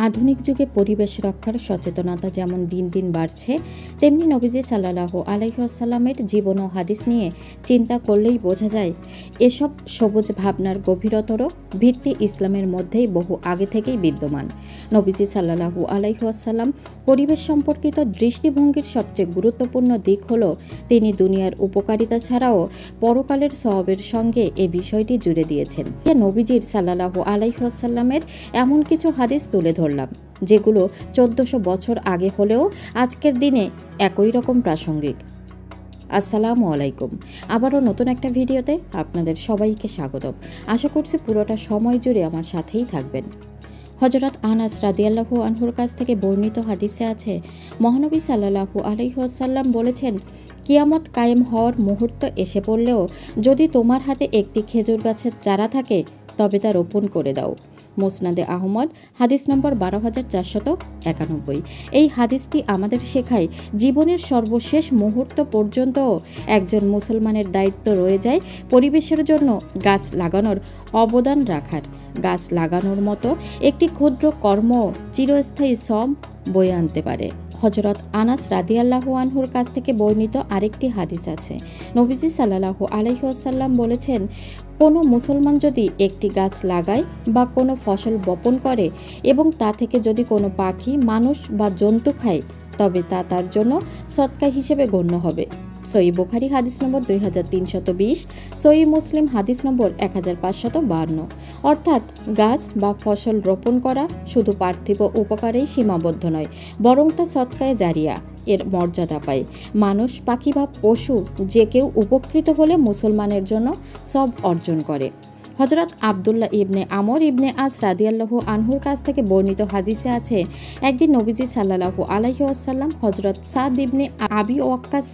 আধুনিক যুগে পরিবেশ রক্ষার সচেতনতা যেমন দিন দিন বাড়ছে, তেমনি নবীজি সাল্লাল্লাহু আলাইহি ওয়াসাল্লামের জীবন ও হাদিস নিয়ে চিন্তা করলেই বোঝা যায় এসব সবুজ ভাবনার গভীরতর ভিত্তি ইসলামের মধ্যেই বহু আগে থেকেই বিদ্যমান। নবীজি সাল্লাল্লাহু আলাইহি ওয়াসাল্লাম পরিবেশ সম্পর্কিত দৃষ্টিভঙ্গির সবচেয়ে গুরুত্বপূর্ণ দিক হলো তিনি দুনিয়ার উপকারিতা ছাড়াও পরকালের সওয়াবের সঙ্গে এ বিষয়টি জুড়ে দিয়েছেন। নবীজির সাল্লাল্লাহু আলাইহি ওয়াসাল্লামের এমন কিছু হাদিস তুলে ধরলাম যেগুলো 1400 বছর আগে হলেও আজকের দিনে একই রকম প্রাসঙ্গিক। আসসালামু আলাইকুম, আবারও নতুন একটা ভিডিওতে আপনাদের সবাইকে স্বাগত। আশা করছি পুরোটা সময় জুড়ে আমার সাথেই থাকবেন। হযরত আনাস রাদিয়াল্লাহু আনহুর কাছ থেকে বর্ণিত হাদিসে আছে, মহানবী সাল্লাল্লাহু আলাইহি ওয়াসাল্লাম বলেছেন, কিয়ামত কায়েম হওয়ার মুহূর্ত এসে পড়লেও যদি তোমার হাতে একটি খেজুর গাছের চারা থাকে তবে তা রোপণ করে দাও। মুসনাদে আহমদ, হাদিস নম্বর 12491। এই হাদিসটি আমাদের শেখায় জীবনের সর্বশেষ মুহূর্ত পর্যন্ত একজন মুসলমানের দায়িত্ব রয়ে যায় পরিবেশের জন্য গাছ লাগানোর অবদান রাখার। গাছ লাগানোর মতো একটি ক্ষুদ্র কর্ম চিরস্থায়ী সওয়াব বয়ে আনতে পারে। হযরত আনাস রাদিয়াল্লাহু আনহুর কাছ থেকে বর্ণিত আরেকটি হাদিস আছে। নবীজি সাল্লাল্লাহু আলাইহি ওয়াসাল্লাম বলেছেন, কোনো মুসলমান যদি একটি গাছ লাগায় বা কোনো ফসল বপন করে এবং তা থেকে যদি কোনো পাখি, মানুষ বা জন্তু খায় তবে তা তার জন্য সদকা হিসেবে গণ্য হবে। সহিহ বুখারী হাদিস নম্বর 2320, সহিহ মুসলিম হাদিস নম্বর 1552। অর্থাৎ গাছ বা ফসল রোপণ করা শুধু পার্থিব উপকারেই সীমাবদ্ধ নয়, বরং তা সদকায়ে জারিয়া এর মর্যাদা পায়। মানুষ, পাখি বা পশু যে কেউ উপকৃত হলে মুসলমানের জন্য সওয়াব অর্জন করে। হযরত আব্দুল্লাহ ইবনে আমর ইবনে আস রাদিয়াল্লাহু আনহুর কাছ থেকে বর্ণিত হাদিসে আছে, একদিন নবীজি সাল্লাল্লাহু আলাইহি ওয়াসাল্লাম হযরত সাদ ইবনে আবি ওয়াক্কাস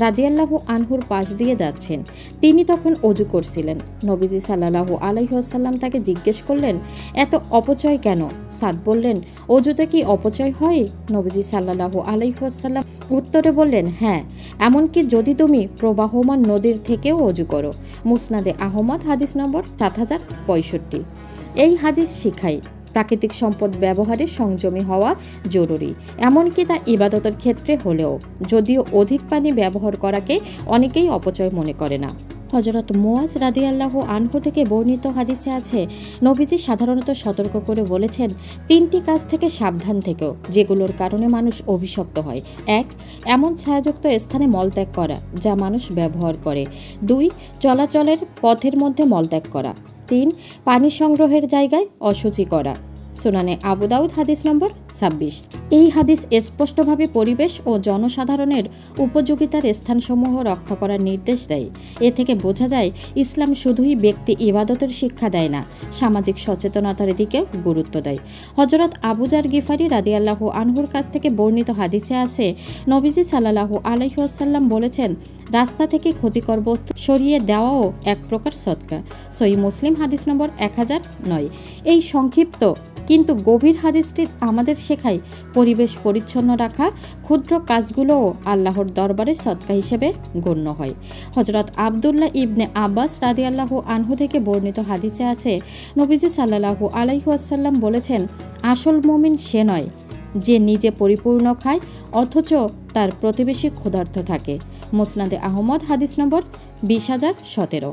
রাদিয়াল্লাহু আনহুর পাশ দিয়ে যাচ্ছেন। তিনি তখন ওযু করছিলেন। নবীজি সাল্লাল্লাহু আলাইহি ওয়াসাল্লাম তাকে জিজ্ঞেস করলেন, এত অপচয় কেন? সাদ বললেন, ওযুতে কি অপচয় হয়? নবীজি সাল্লাল্লাহু আলাইহি ওয়াসাল্লাম উত্তরে বললেন, হ্যাঁ, এমনকি যদি তুমি প্রবাহমান নদীর থেকেও ওযু করো। মুসনাদে আহমদ, হাদিস নম্বর 7065। এই হাদিস শিখায় প্রাকৃতিক সম্পদ ব্যবহারে সংযমী হওয়া জরুরি, এমনকি তা ইবাদতের ক্ষেত্রে হলেও, যদিও অধিক পানি ব্যবহার করাকে অনেকেই অপচয় মনে করে না। হযরত মুয়াজ রাদিয়াল্লাহু আনহু থেকে বর্ণিত হাদিসে আছে, নবীজি সাধারণত সতর্ক করে বলেছেন, 3টি কাজ থেকে সাবধান থেকো যেগুলোর কারণে মানুষ অভিশপ্ত হয়। 1. এমন ছায়াযুক্ত স্থানে মলত্যাগ করা যা মানুষ ব্যবহার করে। 2. চলাচলের পথের মধ্যে মলত্যাগ করা। 3. পানি সংগ্রহের জায়গায় অশুচি করা। সুনানে আবু দাউদ, হাদিস নম্বর 26। এই হাদিস স্পষ্টভাবে পরিবেশ ও জনসাধারণের উপযোগিতার স্থানসমূহ রক্ষা করার নির্দেশ দেয়। এ থেকে বোঝা যায় ইসলাম শুধুই ব্যক্তি ইবাদতের শিক্ষা দেয় না, সামাজিক সচেতনতার দিকেও গুরুত্ব দেয়। হযরত আবু যার গিফারি রাদিয়াল্লাহু আনহুর কাছ থেকে বর্ণিত হাদিসে আছে, নবীজি সাল্লাল্লাহু আলাইহি ওয়াসাল্লাম বলেছেন, রাস্তা থেকে ক্ষতিকর বস্তু সরিয়ে দেওয়াও এক প্রকার সদকা। সহিহ মুসলিম হাদিস নম্বর 1009। এই সংক্ষিপ্ত কিন্তু গভীর হাদিসটি আমাদের শেখায় পরিবেশ পরিচ্ছন্ন রাখা ক্ষুদ্র কাজগুলোও আল্লাহর দরবারে সদকা হিসেবে গণ্য হয়। হযরত আব্দুল্লাহ ইবনে আব্বাস রাদিয়াল্লাহু আনহু থেকে বর্ণিত হাদিসে আছে, নবীজি সাল্লাল্লাহু আলাইহি ওয়াসাল্লাম বলেছেন, আসল মুমিন সে নয় যে নিজে পরিপূর্ণ খায় অথচ তার প্রতিবেশী ক্ষুধার্ত থাকে। মুসনাদে আহমদ, হাদিস নম্বর 20017।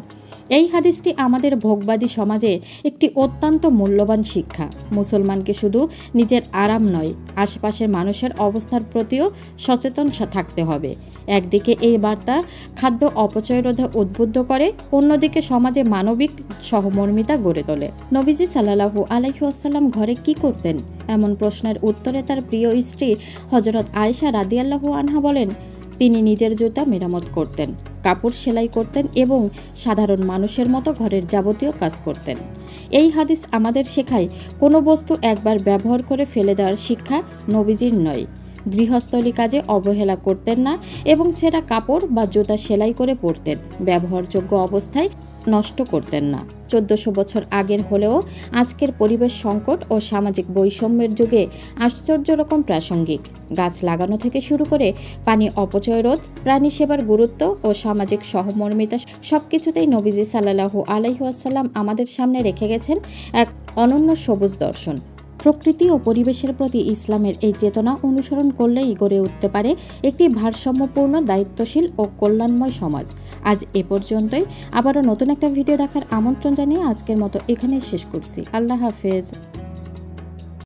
এই হাদিসটি আমাদের ভোগবাদী সমাজে একটি অত্যন্ত মূল্যবান শিক্ষা। মুসলমানকে শুধু নিজের আরাম নয়, আশেপাশের মানুষের অবস্থার প্রতিও সচেতন থাকতে হবে। একদিকে এই বার্তা খাদ্য অপচয় রোধে উদ্বুদ্ধ করে, অন্যদিকে সমাজে মানবিক সহমর্মিতা গড়ে তোলে। নবীজি সাল্লাল্লাহু আলাইহি ওয়াসাল্লাম ঘরে কি করতেন? এমন প্রশ্নের উত্তরে তার প্রিয় স্ত্রী হযরত আয়েশা রাদিয়াল্লাহু আনহা বলেন, তিনি নিজের জুতা মেরামত করতেন, কাপড় সেলাই করতেন এবং সাধারণ মানুষের মতো ঘরের যাবতীয় কাজ করতেন। এই হাদিস আমাদের শেখায় কোনো বস্তু একবার ব্যবহার করে ফেলে দেওয়ার শিক্ষা নবীজির নয়। গৃহস্থলী কাজে অবহেলা করতেন না এবং ছেঁড়া কাপড় বা জুতা সেলাই করে পরতেন, ব্যবহারযোগ্য অবস্থায় নষ্ট করতেন না। 1400 বছর আগের হলেও আজকের পরিবেশ সংকট ও সামাজিক বৈষম্যের যুগে আশ্চর্য রকম প্রাসঙ্গিক। গাছ লাগানো থেকে শুরু করে পানি অপচয় রোধ, প্রাণী সেবার গুরুত্ব ও সামাজিক সহমর্মিতা সবকিছুতেই নবীজি সাল্লাল্লাহু আলাইহি ওয়াসাল্লাম আমাদের সামনে রেখে গেছেন এক অনন্য সবুজ দর্শন। প্রকৃতি ও পরিবেশের প্রতি ইসলামের এই চেতনা অনুসরণ করলেই গড়ে উঠতে পারে একটি ভারসাম্যপূর্ণ, দায়িত্বশীল ও কল্যাণময় সমাজ। আজ এ পর্যন্তই। আবারও নতুন একটা ভিডিও দেখার আমন্ত্রণ জানিয়ে আজকের মতো এখানেই শেষ করছি। আল্লাহ হাফেজ।